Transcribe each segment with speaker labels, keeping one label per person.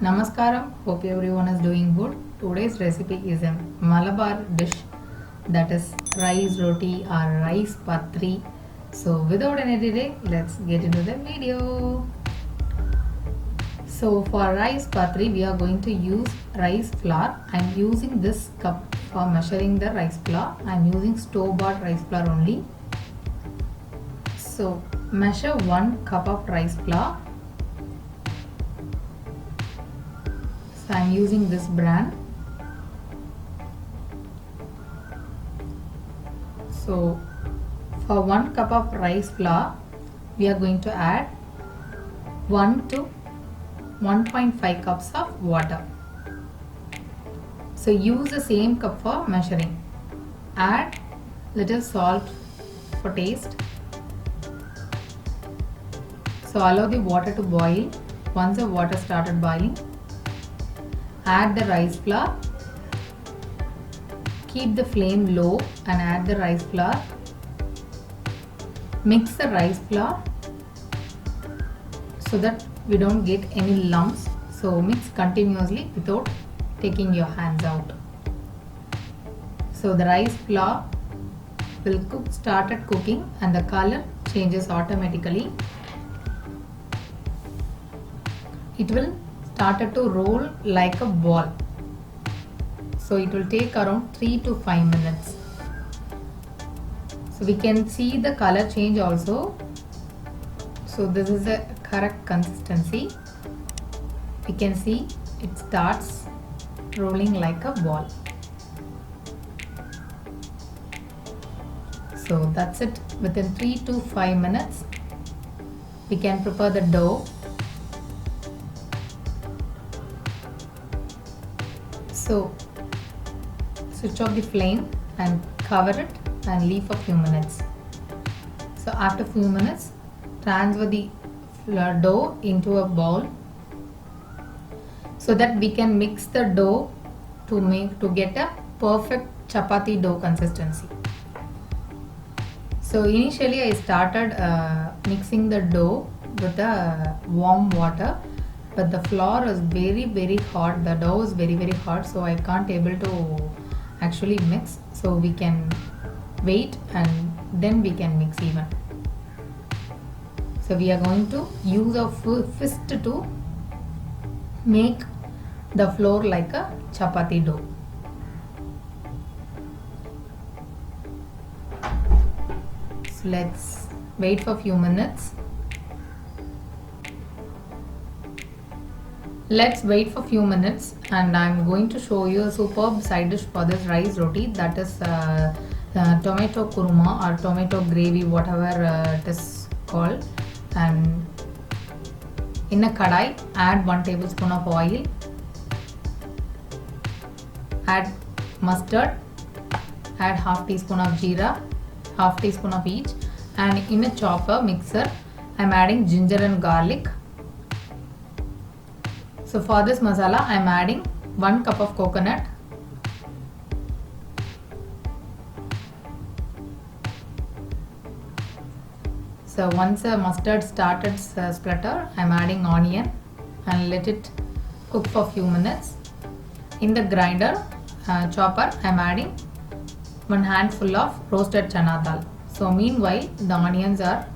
Speaker 1: Namaskaram, hope everyone is doing good. Today's recipe is a Malabar dish, that is rice roti or rice patri. So without any delay, let's get into the video. So for rice patri, we are going to use rice flour. I am using this cup for measuring the rice flour. I am using store-bought rice flour only. So measure 1 cup of rice flour. So I am using this brand. So for 1 cup of rice flour, we are going to add 1 to 1.5 cups of water. So use the same cup for measuring. Add little salt for taste. So allow the water to boil. Once the water started boiling, add the rice flour. Keep the flame low and add the rice flour. Mix the rice flour so that we don't get any lumps. So mix continuously without taking your hands out. So the rice flour will started cooking and the color changes automatically. It will started to roll like a ball. So it will take around 3 to 5 minutes. So we can see the color change also. So this is the correct consistency. We can see it starts rolling like a ball. So that's it. Within 3 to 5 minutes, we can prepare the dough. So switch off the flame and cover it and leave for few minutes. So after few minutes, transfer the dough into a bowl so that we can mix the dough to get a perfect chapati dough consistency. So initially I started mixing the dough with warm water, but the flour is very hot. The dough is very hot, so I can't able to actually mix. So we can wait and then we can mix even. So we are going to use our fist to make the flour like a chapati dough. So let's wait for a few minutes. Let's wait for a few minutes and I'm going to show you a superb side dish for this rice roti, that is tomato kurma or tomato gravy, whatever it is called. And in a kadai, add 1 tablespoon of oil, add mustard, add half teaspoon of jeera, half teaspoon of each, and in a chopper mixer I am adding ginger and garlic. So for this masala I am adding 1 cup of coconut, so once the mustard started splatter, I am adding onion and let it cook for few minutes. In the grinder chopper I am adding 1 handful of roasted chana dal. So meanwhile the onions are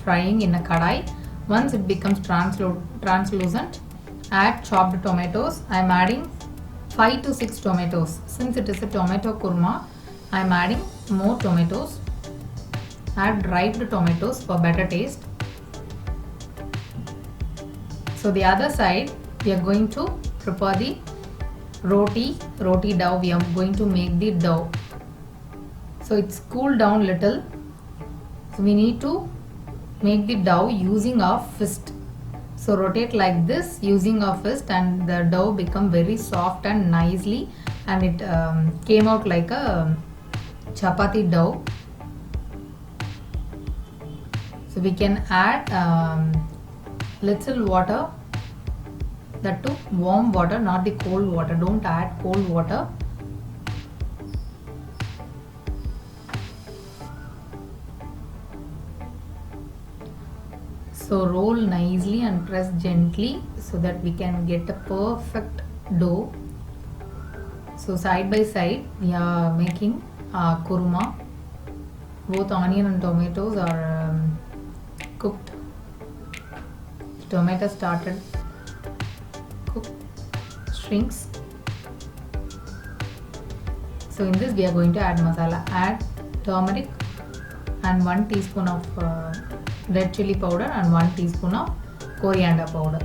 Speaker 1: frying in a kadai. Once it becomes translucent, add chopped tomatoes. I am adding 5 to 6 tomatoes. Since it is a tomato kurma, I am adding more tomatoes. Add ripe tomatoes for better taste. So the other side, we are going to prepare the roti dough. We are going to make the dough. So it's cooled down little. So we need to make the dough using our fist. So rotate like this using our fist and the dough become very soft and nicely, and it came out like a chapati dough. So we can add little water, that too warm water, not the cold water. Don't add cold water. So roll nicely and press gently so that we can get a perfect dough. So side by side we are making kurma. Both onion and tomatoes are cooked. Tomato started cook, shrinks. So in this we are going to add masala. Add turmeric and 1 teaspoon of red chili powder and 1 teaspoon of coriander powder.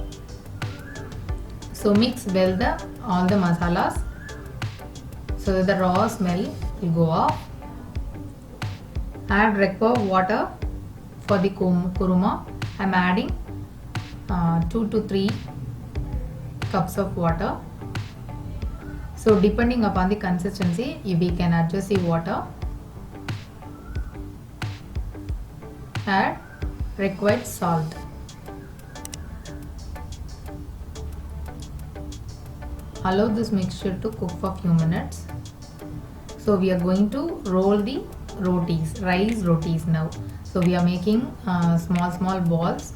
Speaker 1: So mix well all the masalas so that the raw smell will go off. Add required water for the kurma. I am adding 2 to 3 cups of water. So depending upon the consistency, we can adjust the water. Add required salt. Allow this mixture to cook for few minutes. So we are going to roll the rotis, rice rotis now. So we are making small balls.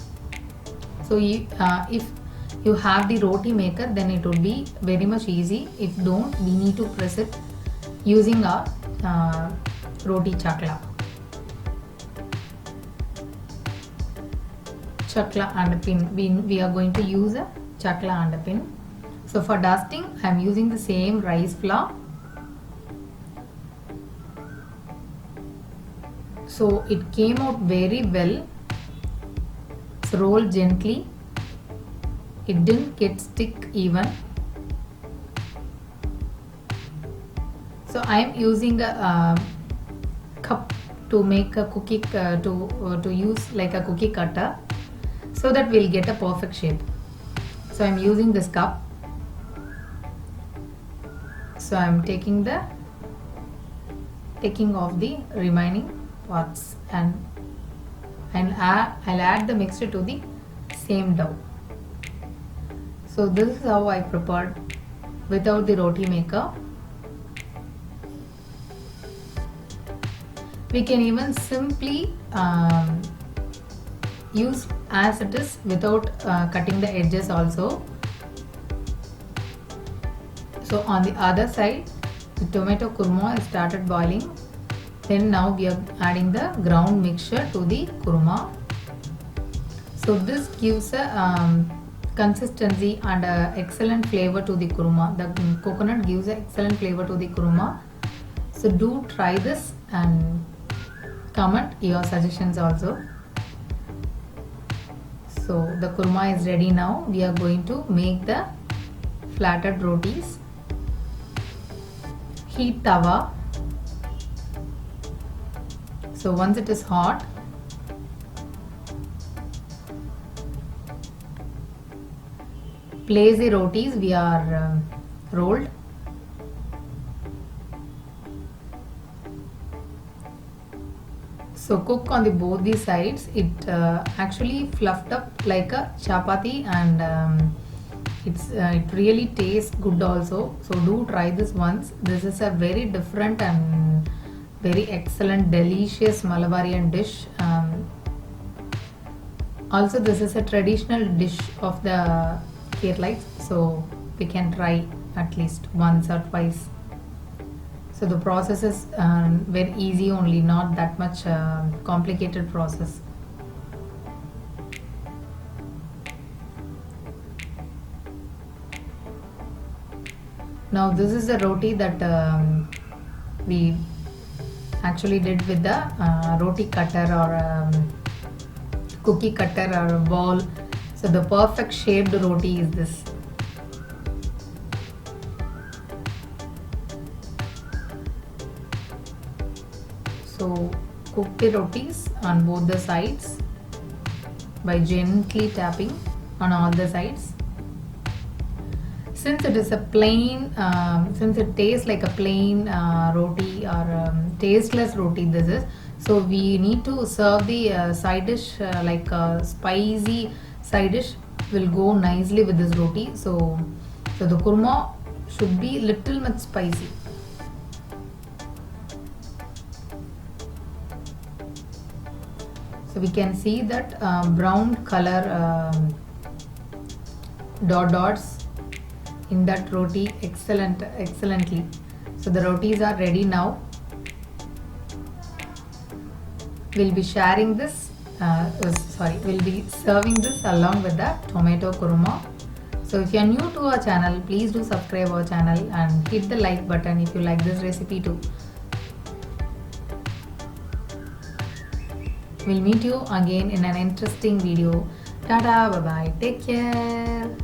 Speaker 1: So if you have the roti maker, then it will be very much easy. If don't, we need to press it using our roti chakla. Chakla and a pin. We are going to use a chakla and a pin. So for dusting, I am using the same rice flour. So it came out very well. So roll gently. It didn't get stick even. So I am using a cup to make a cookie to use like a cookie cutter, so that we'll get a perfect shape. So I am using this cup. So I am taking off the remaining parts and I'll add the mixture to the same dough. So this is how I prepared without the roti maker. We can even simply use as it is without cutting the edges also. So on the other side, the tomato kurma started boiling. Then now we are adding the ground mixture to the kurma. So this gives a consistency and excellent flavor to the kurma. The coconut gives an excellent flavor to the kurma. So do try this and comment your suggestions also. So the kurma is ready now. We are going to make the flattened rotis. Heat tawa. So once it is hot, place the rotis we are rolled. So cook on both the sides. It actually fluffed up like a chapati and it really tastes good also. So do try this once. This is a very different and very excellent delicious Malabarian dish. Also this is a traditional dish of the Keralites, so we can try at least once or twice. So the process is very easy only, not that much complicated process. Now this is the roti that we actually did with the roti cutter or cookie cutter or ball. So the perfect shaped roti is this. So cook the rotis on both the sides by gently tapping on all the sides. Since it is a plain, since it tastes like a plain roti or tasteless roti this is, so we need to serve the side dish like a spicy side dish will go nicely with this roti. So the kurma should be little much spicy. So we can see that brown color dots in that roti excellently. So the rotis are ready now. We'll be sharing this, we'll be serving this along with the tomato kurma. So if you are new to our channel, please do subscribe our channel and hit the like button if you like this recipe too. We'll meet you again in an interesting video. Tada, bye bye, take care.